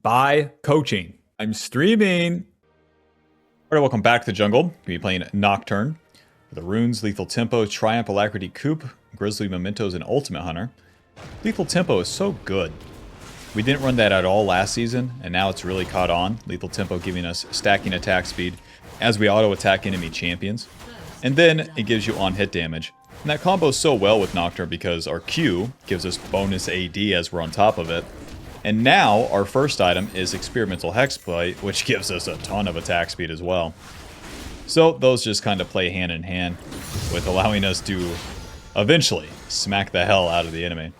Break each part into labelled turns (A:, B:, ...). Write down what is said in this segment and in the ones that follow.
A: by coaching. I'm streaming. All right, welcome back to the jungle. We'll be playing Nocturne. The runes, Lethal Tempo, Triumph, Alacrity, Coup, Grizzly Mementos, and Ultimate Hunter. Lethal Tempo is so good. We didn't run that at all last season, and now it's really caught on. Lethal Tempo giving us stacking attack speed as we auto-attack enemy champions. And then it gives you on-hit damage. And that combos so well with Nocturne because our Q gives us bonus AD as we're on top of it. And now our first item is Experimental Hexplate, which gives us a ton of attack speed as well. So those just kind of play hand in hand with allowing us to eventually smack the hell out of the enemy.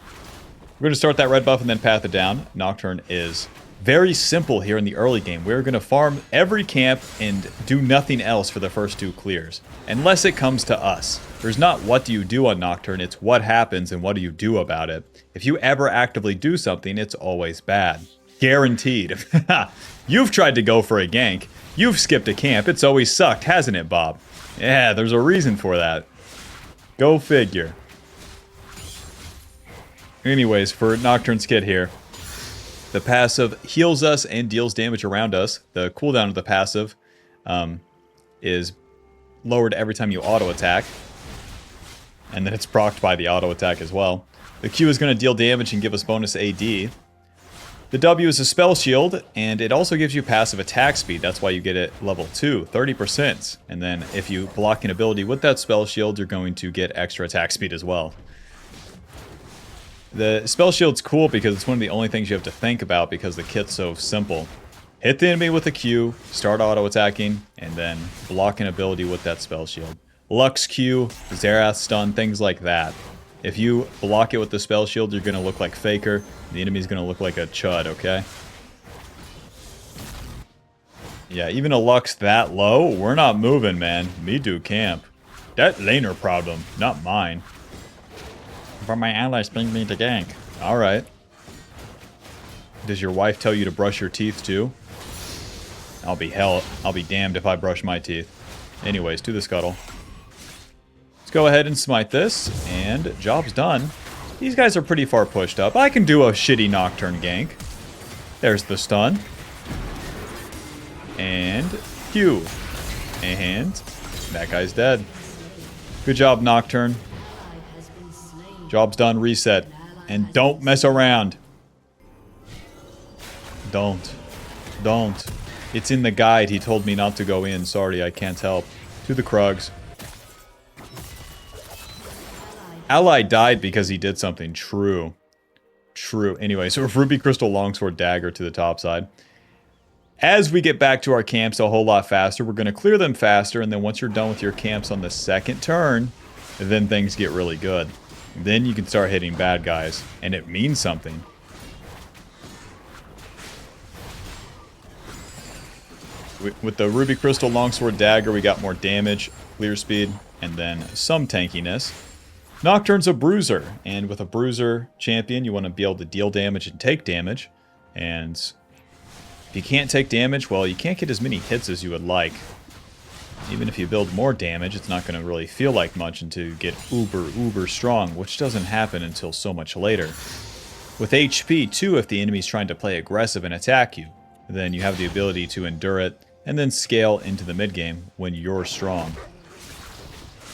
A: We're going to start that red buff and then path it down. Nocturne is very simple here in the early game. We're going to farm every camp and do nothing else for the first two clears. Unless it comes to us. There's not what do you do on Nocturne, it's what happens and what do you do about it. If you ever actively do something, it's always bad. Guaranteed. You've tried to go for a gank. You've skipped a camp. It's always sucked, hasn't it, Bob? Yeah, there's a reason for that. Go figure. Anyways, for Nocturne's kit here, the passive heals us and deals damage around us. The cooldown of the passive is lowered every time you auto-attack. And then it's procced by the auto-attack as well. The Q is going to deal damage and give us bonus AD. The W is a spell shield, and it also gives you passive attack speed. That's why you get it level 2, 30%. And then if you block an ability with that spell shield, you're going to get extra attack speed as well. The spell shield's cool because it's one of the only things you have to think about because the kit's so simple. Hit the enemy with a Q, start auto-attacking, and then block an ability with that spell shield. Lux Q, Xerath stun, things like that. If you block it with the spell shield, you're going to look like Faker. The enemy's going to look like a Chud, okay? Yeah, even a Lux that low, we're not moving, man. Me do camp. That laner problem, not mine. But my allies bring me to gank. Alright. Does your wife tell you to brush your teeth too? I'll be damned if I brush my teeth. Anyways, to the scuttle. Let's go ahead and smite this, and job's done. These guys are pretty far pushed up. I can do a shitty Nocturne gank. There's the stun. And Q. And that guy's dead. Good job, Nocturne. Job's done, reset. And don't mess around. Don't. It's in the guide. He told me not to go in. Sorry, I can't help. To the Krugs. Ally died because he did something. True. Anyway, so Ruby Crystal Longsword Dagger to the top side. As we get back to our camps a whole lot faster, we're going to clear them faster, and then once you're done with your camps on the second turn, then things get really good. Then you can start hitting bad guys, and it means something. With the Ruby Crystal Longsword Dagger, we got more damage, clear speed, and then some tankiness. Nocturne's a bruiser, and with a bruiser champion, you want to be able to deal damage and take damage. And if you can't take damage, well, you can't get as many hits as you would like. Even if you build more damage, it's not going to really feel like much until you get uber strong, which doesn't happen until so much later. With HP, too, if the enemy's trying to play aggressive and attack you, then you have the ability to endure it, and then scale into the mid-game when you're strong.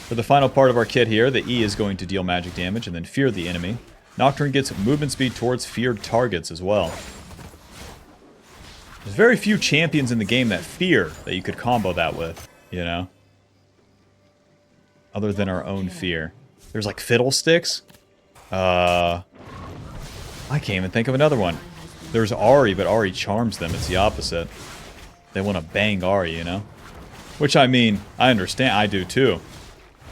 A: For the final part of our kit here, the E is going to deal magic damage and then fear the enemy. Nocturne gets movement speed towards feared targets as well. There's very few champions in the game that fear that you could combo that with, you know? Other than our own fear. There's like Fiddlesticks. I can't even think of another one. There's Ahri, but Ahri charms them. It's the opposite. They want to bang Ahri, you know? Which, I mean, I understand. I do too.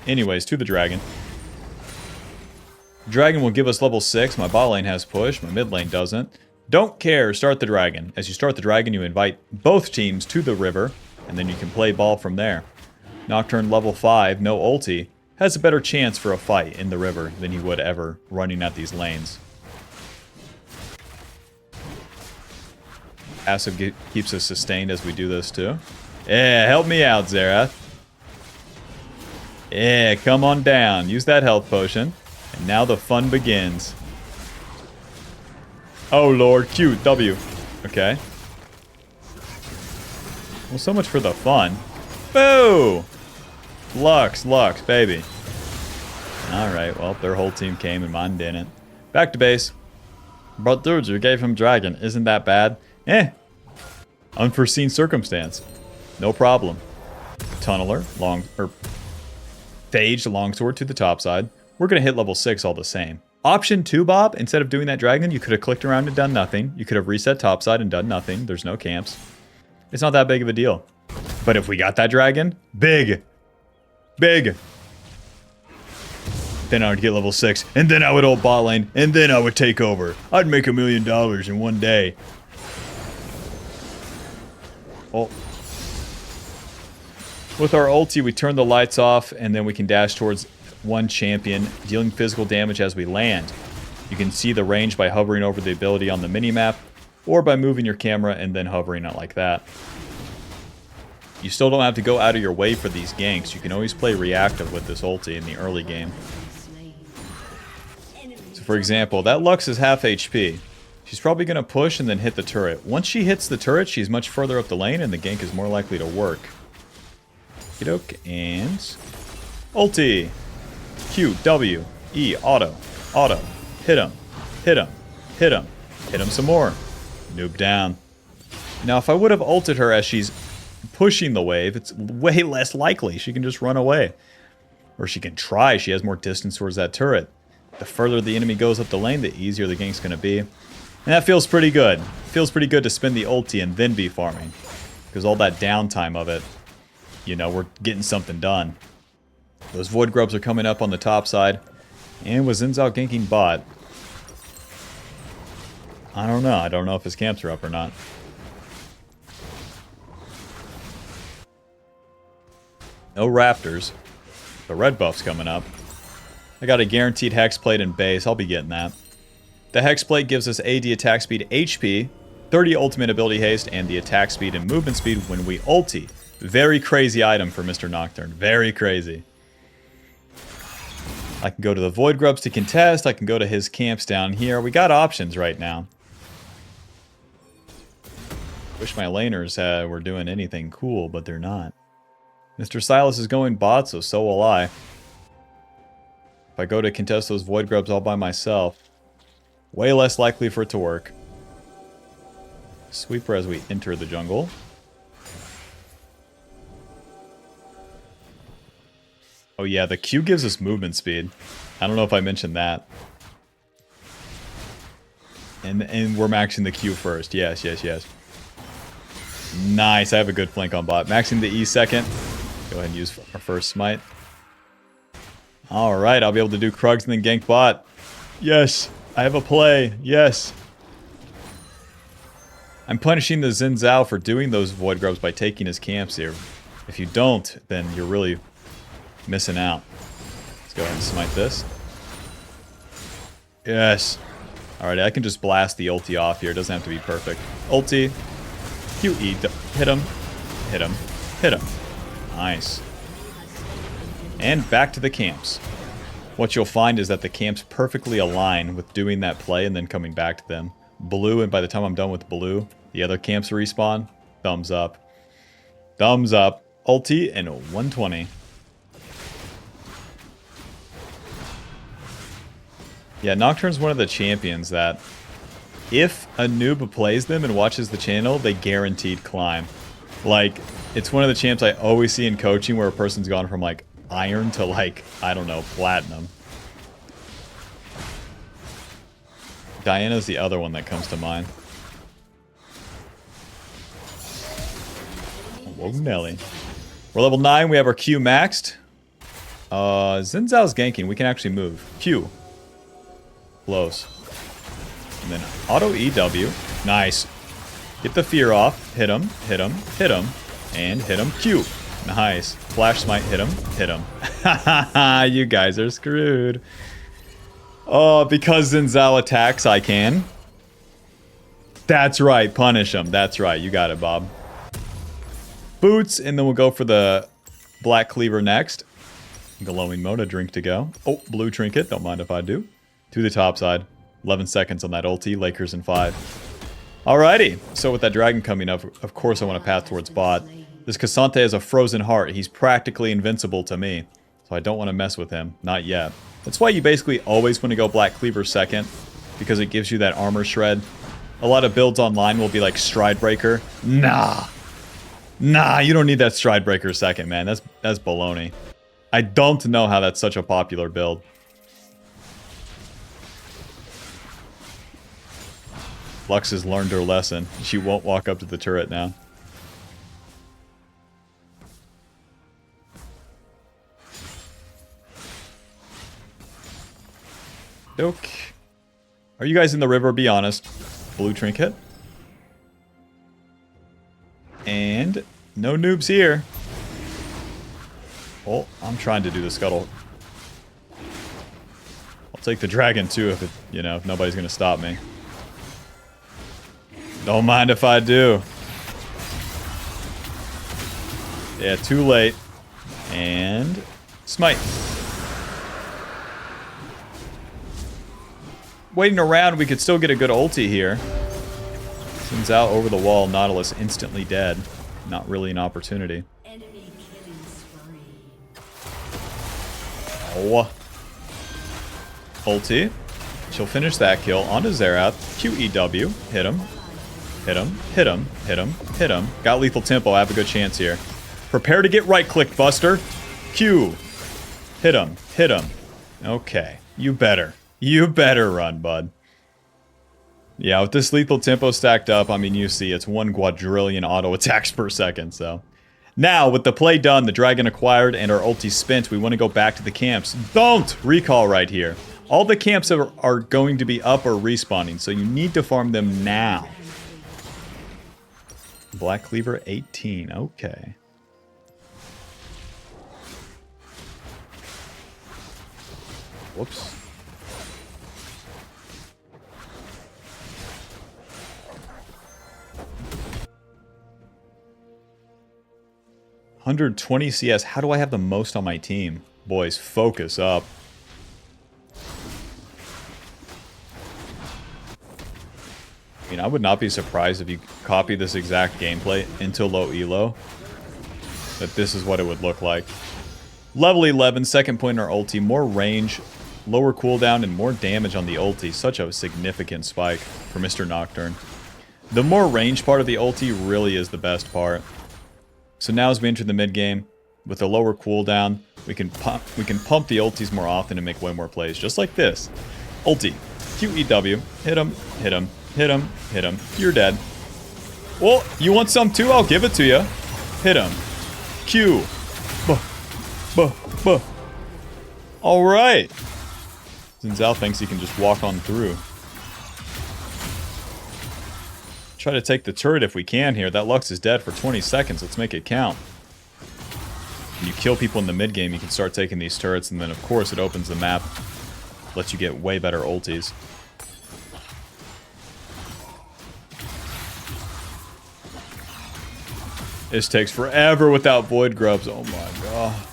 A: Anyways, to the dragon. Dragon will give us level 6. My bot lane has push. My mid lane doesn't. Don't care. Start the dragon. As you start the dragon, you invite both teams to the river, and then you can play ball from there. Nocturne level 5, no ulti, has a better chance for a fight in the river than he would ever running at these lanes. Passive keeps us sustained as we do this too. Yeah, help me out, Xerath. Yeah, come on down. Use that health potion. And now the fun begins. Oh lord, Q, W. Okay. Okay. Well, so much for the fun. Boo! Lux, baby. Alright, well, their whole team came and mine didn't. Back to base. But dude, you gave him Dragon. Isn't that bad? Eh. Unforeseen circumstance. No problem. Tunneler, Phage, longsword to the top side. We're going to hit level 6 all the same. Option 2, Bob, instead of doing that dragon, you could have clicked around and done nothing. You could have reset topside and done nothing. There's no camps. It's not that big of a deal. But if we got that dragon, big. Big. Then I would get level 6, and then I would ult bot lane, and then I would take over. I'd make $1 million in one day. Oh. With our ulti, we turn the lights off, and then we can dash towards one champion, dealing physical damage as we land. You can see the range by hovering over the ability on the minimap, or by moving your camera and then hovering it like that. You still don't have to go out of your way for these ganks. You can always play reactive with this ulti in the early game. So for example, that Lux is half HP. She's probably going to push and then hit the turret. Once she hits the turret, she's much further up the lane and the gank is more likely to work. Okey-doke, and ulti. Q, W, E, auto, hit him, hit him, hit him, hit him some more. Noob down. Now, if I would have ulted her as she's pushing the wave, it's way less likely. She can just run away. Or she can try. She has more distance towards that turret. The further the enemy goes up the lane, the easier the gank's going to be. And that feels pretty good. Feels pretty good to spin the ulti and then be farming. Because all that downtime of it, you know, we're getting something done. Those Void Grubs are coming up on the top side. And with Xin Zhao ganking bot, I don't know. I don't know if his camps are up or not. No Raptors. The red buff's coming up. I got a guaranteed Hexplate in base. I'll be getting that. The Hexplate gives us AD attack speed HP, 30 ultimate ability haste, and the attack speed and movement speed when we ulti. Very crazy item for Mr. Nocturne. Very crazy. I can go to the Void Grubs to contest. I can go to his camps down here. We got options right now. Wish my laners were doing anything cool, but they're not. Mr. Silas is going bot, so will I. If I go to contest those Void Grubs all by myself, way less likely for it to work. Sweeper as we enter the jungle. Oh yeah, the Q gives us movement speed. I don't know if I mentioned that. And we're maxing the Q first. Yes. Nice, I have a good flank on bot. Maxing the E second. Go ahead and use our first smite. Alright, I'll be able to do Krugs and then gank bot. Yes, I have a play. Yes. I'm punishing the Xin Zhao for doing those Void Grubs by taking his camps here. If you don't, then you're really missing out. Let's go ahead and smite this. Yes. Alright, I can just blast the ulti off here. It doesn't have to be perfect. Ulti. QE. Hit him. Hit him. Hit him. Nice. And back to the camps. What you'll find is that the camps perfectly align with doing that play and then coming back to them. Blue, and by the time I'm done with blue, the other camps respawn. Thumbs up. Thumbs up. Ulti and 120. Yeah, Nocturne's one of the champions that, if a noob plays them and watches the channel, they guaranteed climb. Like, it's one of the champs I always see in coaching where a person's gone from, like, iron to, like, I don't know, platinum. Diana's the other one that comes to mind. Whoa, Nelly. We're level 9, we have our Q maxed. Xin Zhao's ganking, we can actually move. Q. Close. And then auto EW. Nice. Get the fear off. Hit him, hit him, hit him. And hit him. Q. Nice. Flash smite. Hit him, hit him. Haha, you guys are screwed. Oh, because Xin Zhao attacks, I can. That's right. Punish him. That's right. You got it, Bob. Boots, and then we'll go for the Black Cleaver next. Glowing Mode, a drink to go. Oh, blue trinket. Don't mind if I do. To the top side. 11 seconds on that ulti. Lakers in 5. Alrighty, so with that dragon coming up, of course I want to path towards bot. This Cassante has a frozen heart. He's practically invincible to me. So I don't want to mess with him. Not yet. That's why you basically always want to go Black Cleaver second, because it gives you that armor shred. A lot of builds online will be like Stride Breaker. Nah, you don't need that Stride Breaker second, man. That's baloney. I don't know how that's such a popular build. Lux has learned her lesson. She won't walk up to the turret now. Doke. Are you guys in the river? Be honest. Blue trinket. And no noobs here. Oh, I'm trying to do the scuttle. I'll take the dragon too if it, you know, if nobody's gonna stop me. Don't mind if I do. Yeah, too late. And smite. Waiting around, we could still get a good ulti here. Sends out over the wall, Nautilus instantly dead. Not really an opportunity. Oh. Ulti. She'll finish that kill onto Xerath. QEW. Hit him. Hit him. Hit him. Hit him. Hit him. Got lethal tempo. I have a good chance here. Prepare to get right-clicked, Buster. Q. Hit him. Hit him. Okay. You better. You better run, bud. Yeah, with this lethal tempo stacked up, I mean, you see, it's 1 quadrillion auto attacks per second, so. Now, with the play done, the dragon acquired, and our ulti spent, we want to go back to the camps. Don't recall right here. All the camps are going to be up or respawning, so you need to farm them now. Black Cleaver 18, okay. Whoops. $120 CS. How do I have the most on my team? Boys, focus up. I mean, I would not be surprised if you copy this exact gameplay into low elo, that this is what it would look like. Level 11, second point in our ulti, more range, lower cooldown, and more damage on the ulti. Such a significant spike for Mr. Nocturne. The more range part of the ulti really is the best part. So now as we enter the mid game, with a lower cooldown, we can pump the ultis more often and make way more plays, just like this. Ulti, QEW, hit him, hit him, hit him, hit him. You're dead. Well, you want some too? I'll give it to you. Hit him. Q. Buh. Buh. Buh. All right. Zinzao thinks he can just walk on through. Try to take the turret if we can here. That Lux is dead for 20 seconds. Let's make it count. When you kill people in the mid game, you can start taking these turrets, and then of course it opens the map. Lets you get way better ultis. This takes forever without Void Grubs. Oh my god.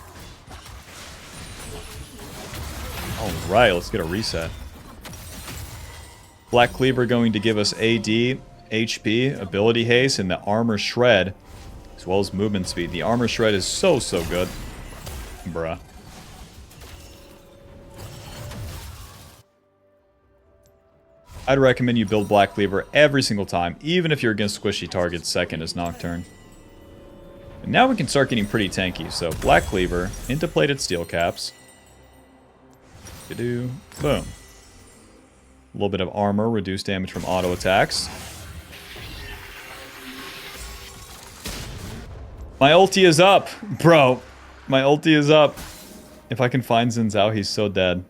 A: Alright, let's get a reset. Black Cleaver going to give us AD, HP, ability haste, and the armor shred, as well as movement speed. The armor shred is so good. Bruh. I'd recommend you build Black Cleaver every single time, even if you're against squishy targets. Second is Nocturne. And now we can start getting pretty tanky. So Black Cleaver into plated steel caps. Boom. A little bit of armor, reduced damage from auto attacks. My ulti is up, bro. My ulti is up. If I can find Zinzao, he's so dead.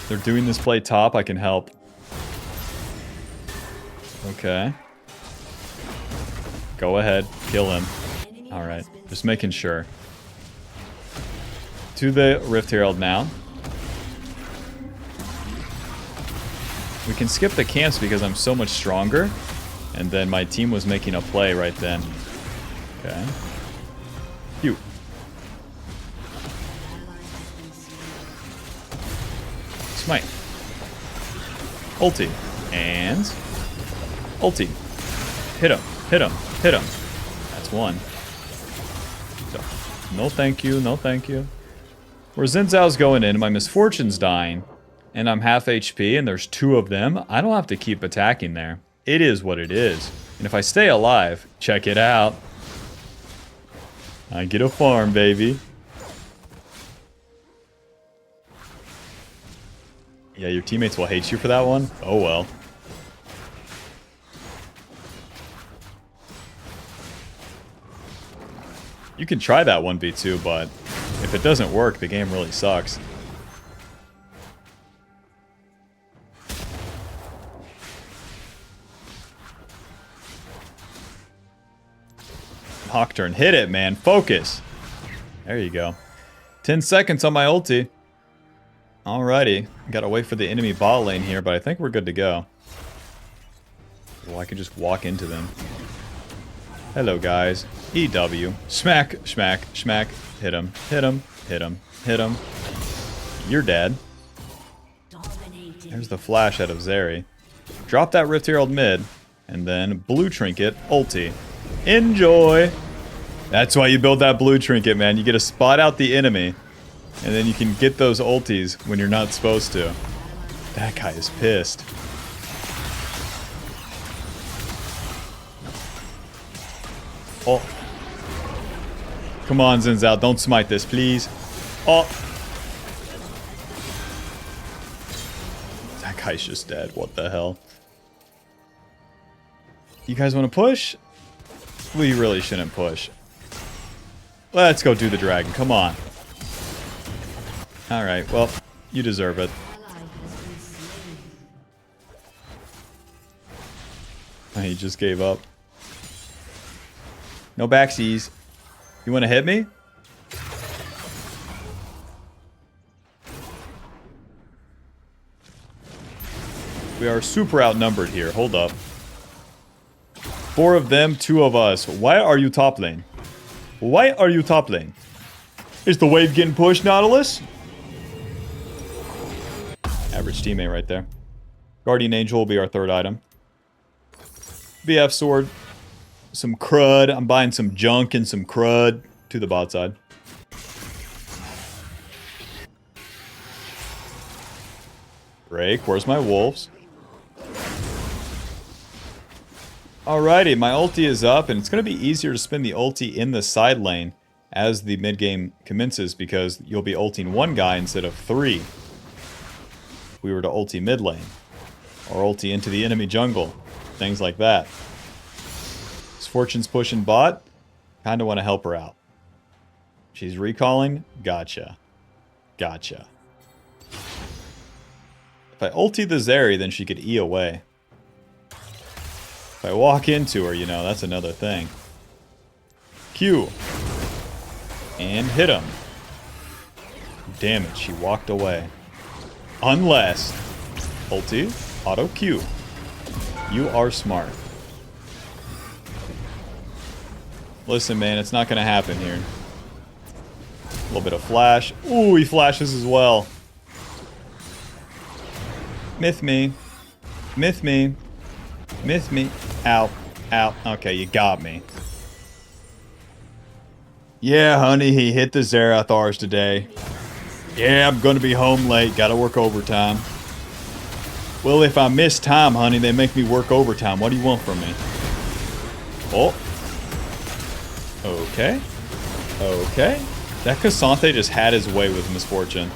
A: They're doing this play top, I can help. Okay. Go ahead, kill him. Alright, just making sure. To the Rift Herald now. We can skip the camps because I'm so much stronger. And then my team was making a play right then. Okay. Phew. Smite. Ulti. And... ulti. Hit him. Hit him. Hit him. That's one. So, no thank you. No thank you. Where Xin Zhao's going in, my Misfortune's dying. And I'm half HP and there's 2 of them. I don't have to keep attacking there. It is what it is. And if I stay alive, check it out. I get a farm, baby. Yeah, your teammates will hate you for that one? Oh well. You can try that 1v2, but if it doesn't work, the game really sucks. Nocturne, hit it, man. Focus. There you go. 10 seconds on my ulti. Alrighty. Gotta wait for the enemy bot lane here, but I think we're good to go. Well, I can just walk into them. Hello, guys. EW. Smack, smack, smack. Hit him, hit him, hit him, hit him. You're dead. There's the flash out of Zeri. Drop that Rift Herald mid, and then blue trinket, ulti. Enjoy! That's why you build that blue trinket, man. You get to spot out the enemy, and then you can get those ultis when you're not supposed to. That guy is pissed. Oh. Come on, Xin Zhao. Don't smite this, please. Oh. That guy's just dead. What the hell? You guys want to push? We really shouldn't push. Let's go do the dragon. Come on. Alright, well, you deserve it. He just gave up. No backsies. You want to hit me? We are super outnumbered here. Hold up. 4 of them, 2 of us. Why are you top lane? Why are you top lane? Is the wave getting pushed, Nautilus? Average teammate right there. Guardian Angel will be our 3rd item. BF sword. Some crud. I'm buying some junk and some crud to the bot side. Break. Where's my wolves? Alrighty, my ulti is up, and it's going to be easier to spin the ulti in the side lane as the mid game commences because you'll be ulting 1 guy instead of 3. If we were to ulti mid lane, or ulti into the enemy jungle, things like that. Fortune's pushing bot. Kind of want to help her out. She's recalling. Gotcha. Gotcha. If I ulti the Zeri, then she could E away. If I walk into her, you know, that's another thing. Q. And hit him. Damn it, she walked away. Unless. Ulti. Auto Q. You are smart. Listen, man, it's not going to happen here. A little bit of flash. Ooh, he flashes as well. Myth me. Myth me. Myth me. Ow. Ow. Okay, you got me. Yeah, honey, he hit the Zerathars today. Yeah, I'm going to be home late. Got to work overtime. Well, if I miss time, honey, they make me work overtime. What do you want from me? Oh. Okay. Okay. That Cassante just had his way with Misfortune.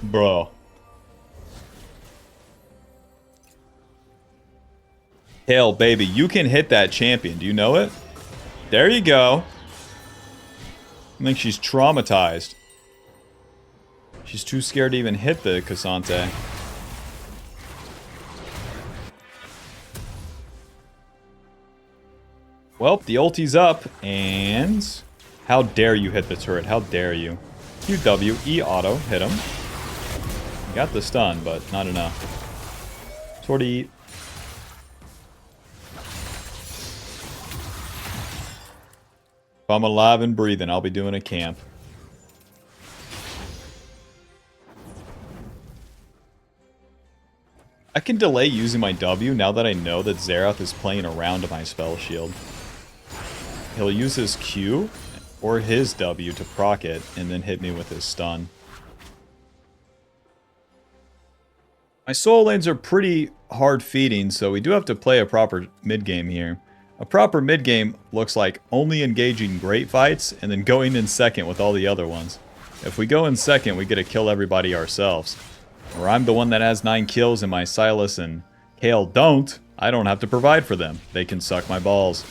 A: Bro. Hell, baby, you can hit that champion. Do you know it? There you go. I think she's traumatized. She's too scared to even hit the Cassante. Well, the ulti's up, and how dare you hit the turret? How dare you? QW, E auto, hit him. Got the stun, but not enough. Sort of eat. If I'm alive and breathing, I'll be doing a camp. I can delay using my W now that I know that Xerath is playing around my spell shield. He'll use his Q or his W to proc it and then hit me with his stun. My soul lanes are pretty hard feeding, so we do have to play a proper mid-game here. A proper mid-game looks like only engaging great fights and then going in second with all the other ones. If we go in second, we get to kill everybody ourselves. Or I'm the one that has 9 kills and my Silas and Kale don't, I don't have to provide for them. They can suck my balls.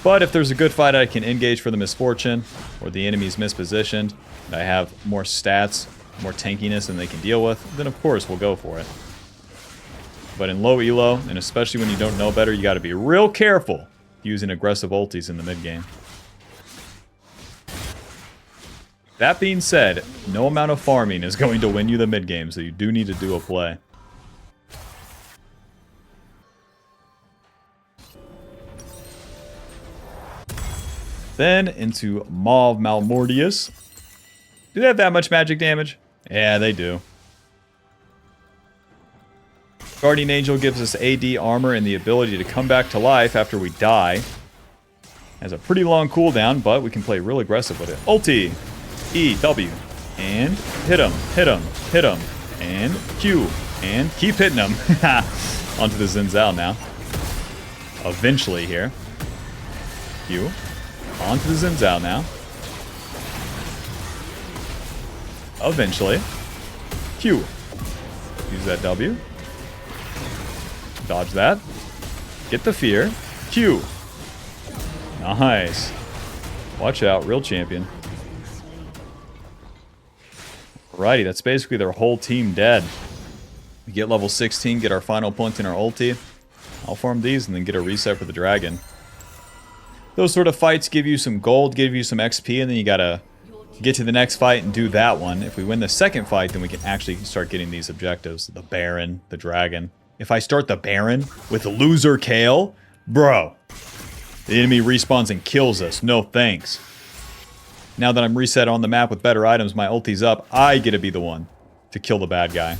A: But if there's a good fight I can engage for the misfortune, or the enemy's mispositioned, and I have more stats, more tankiness than they can deal with, then of course we'll go for it. But in low elo, and especially when you don't know better, you gotta be real careful using aggressive ultis in the mid game. That being said, no amount of farming is going to win you the mid game, so you do need to do a play. Then into Mauve Malmortius. Do they have that much magic damage? Yeah, they do. Guardian Angel gives us AD armor and the ability to come back to life after we die. Has a pretty long cooldown, but we can play real aggressive with it. Ulti! E, W, and hit him, hit him, hit him, and Q, and keep hitting him. Onto the Xin Zhao now. Eventually here. Q. Onto the Xin Zhao now. Eventually. Q. Use that W. Dodge that. Get the fear. Q. Nice. Watch out, real champion. Alrighty, that's basically their whole team dead. We get level 16, get our final point in our ulti. I'll farm these and then get a reset for the dragon. Those sort of fights give you some gold, give you some XP, and then you gotta get to the next fight and do that one. If we win the second fight, then we can actually start getting these objectives. The Baron, the Dragon. If I start the Baron with loser Kale, bro, the enemy respawns and kills us. No thanks. Now that I'm reset on the map with better items, my ulti's up, I get to be the one to kill the bad guy.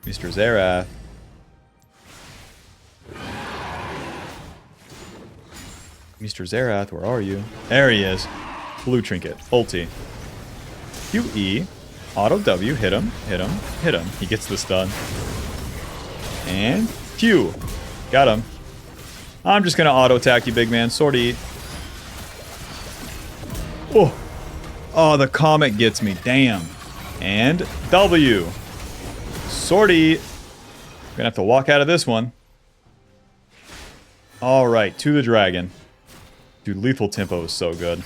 A: Mr. Xerath. Mr. Xerath, where are you? There he is. Blue trinket. Ulti. QE. Auto W. Hit him. Hit him. Hit him. He gets the stun. And Q. Got him. I'm just going to auto attack you, big man. Sword E. Oh. Oh, the comet gets me. Damn. And W. Sword E. Gonna have to walk out of this one. Alright, to the dragon. Dude, lethal tempo is so good.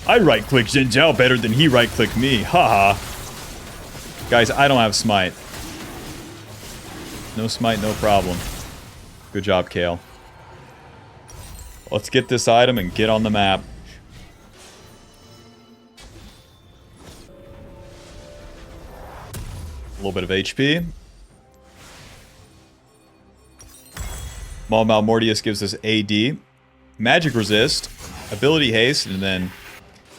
A: I right-click Xin Zhao better than he right-clicked me. Haha. Guys, I don't have smite. No smite, no problem. Good job, Kale. Let's get this item and get on the map. A little bit of HP. Maul Malmortius gives us AD. Magic resist, ability haste, and then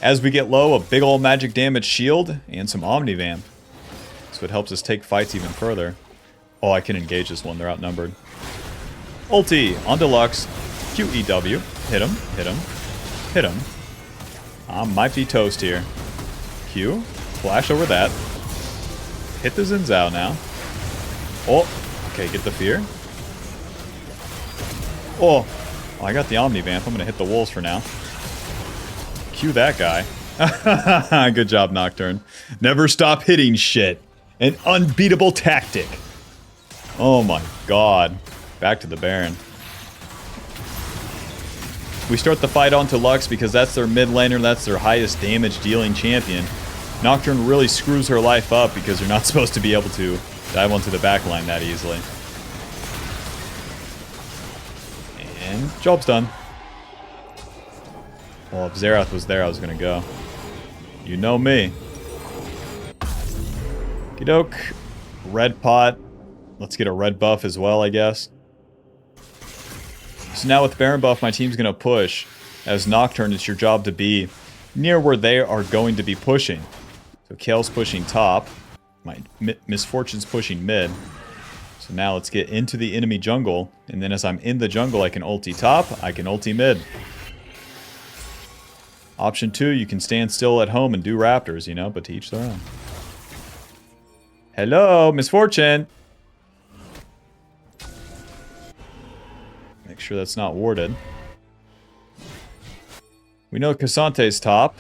A: as we get low, a big old magic damage shield and some omnivamp. So it helps us take fights even further. Oh, I can engage this one. They're outnumbered. Ulti on deluxe. QEW. Hit him. Hit him. Hit him. I might be toast here. Q. Flash over that. Hit the Xin Zhao now. Oh. Okay, get the fear. Oh. Oh, I got the Omnivamp. I'm going to hit the wolves for now. Cue that guy. Good job, Nocturne. Never stop hitting shit. An unbeatable tactic. Oh my god. Back to the Baron. We start the fight onto Lux because that's their mid laner. That's their highest damage dealing champion. Nocturne really screws her life up because you're not supposed to be able to dive onto the backline that easily. And job's done. Well, if Xerath was there, I was gonna go. You know me. Okey-doke. Red pot. Let's get a red buff as well, I guess. So now with Baron buff, my team's gonna push. As Nocturne, it's your job to be near where they are going to be pushing. So Kale's pushing top. My misfortune's pushing mid. So now let's get into the enemy jungle. And then as I'm in the jungle, I can ulti top, I can ulti mid. Option 2, you can stand still at home and do raptors, you know, but to each their own. Hello, misfortune! Make sure that's not warded. We know Cassante's top.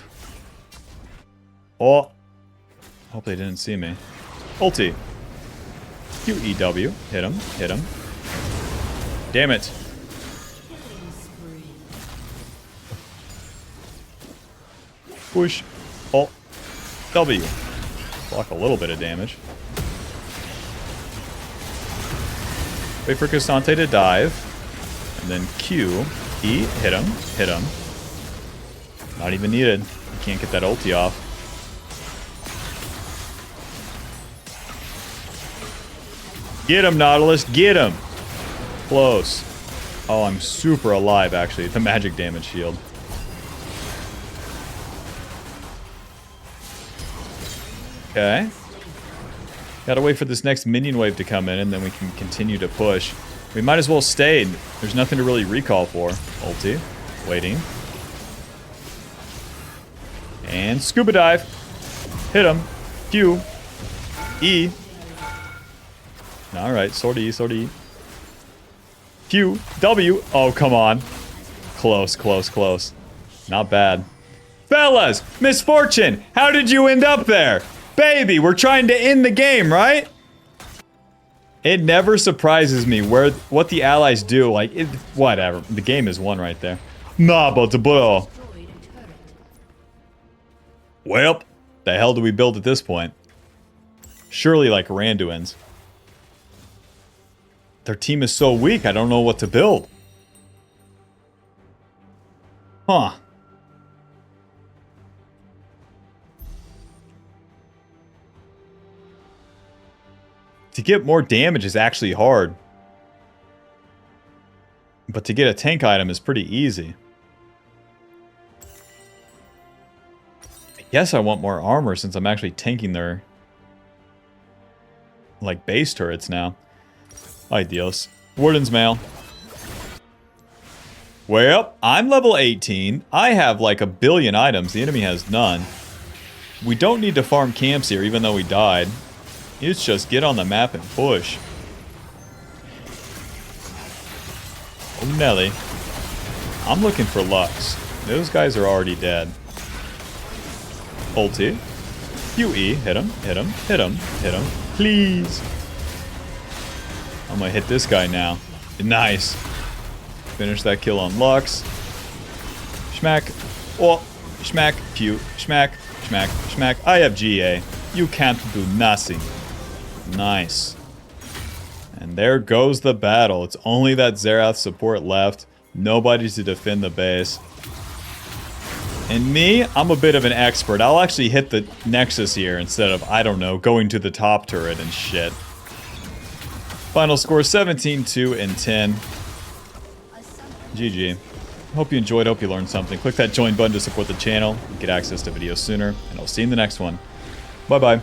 A: Oh. Hope they didn't see me. Ulti. QEW. Hit him. Hit him. Damn it. Push. Alt. W. Block a little bit of damage. Wait for Cassante to dive. And then Q. E. Hit him. Hit him. Not even needed. You can't get that ulti off. Get him, Nautilus. Get him. Close. Oh, I'm super alive, actually. The magic damage shield. Okay. Gotta wait for this next minion wave to come in, and then we can continue to push. We might as well stay. There's nothing to really recall for. Ulti. Waiting. And scuba dive. Hit him. Q. E. Alright, sword E, sword E. Q. W. Oh, come on. Close, close, close. Not bad. Fellas! Misfortune! How did you end up there? Baby, we're trying to end the game, right? It never surprises me what the allies do. Like, whatever. The game is won right there. Nah, but bro. Well, the hell do we build at this point? Surely like Randuin's. Their team is so weak, I don't know what to build. Huh. To get more damage is actually hard. But to get a tank item is pretty easy. I guess I want more armor since I'm actually tanking their like base turrets now. Ay Dios. Warden's Mail. Well, I'm level 18. I have like a billion items. The enemy has none. We don't need to farm camps here, even though we died. It's just get on the map and push. Oh, Nelly. I'm looking for Lux. Those guys are already dead. Ulti. QE. Hit him. Hit him. Hit him. Hit him. Please. I'm gonna hit this guy now. Nice. Finish that kill on Lux. Schmack. Oh. Schmack. Pew. Schmack. Schmack. Schmack. I have GA. You can't do nothing. Nice. And there goes the battle. It's only that Xerath support left. Nobody to defend the base. And me, I'm a bit of an expert. I'll actually hit the Nexus here instead of, I don't know, going to the top turret and shit. Final score 17, 2, and 10. GG. Hope you enjoyed, hope you learned something. Click that join button to support the channel and get access to videos sooner. And I'll see you in the next one. Bye-bye.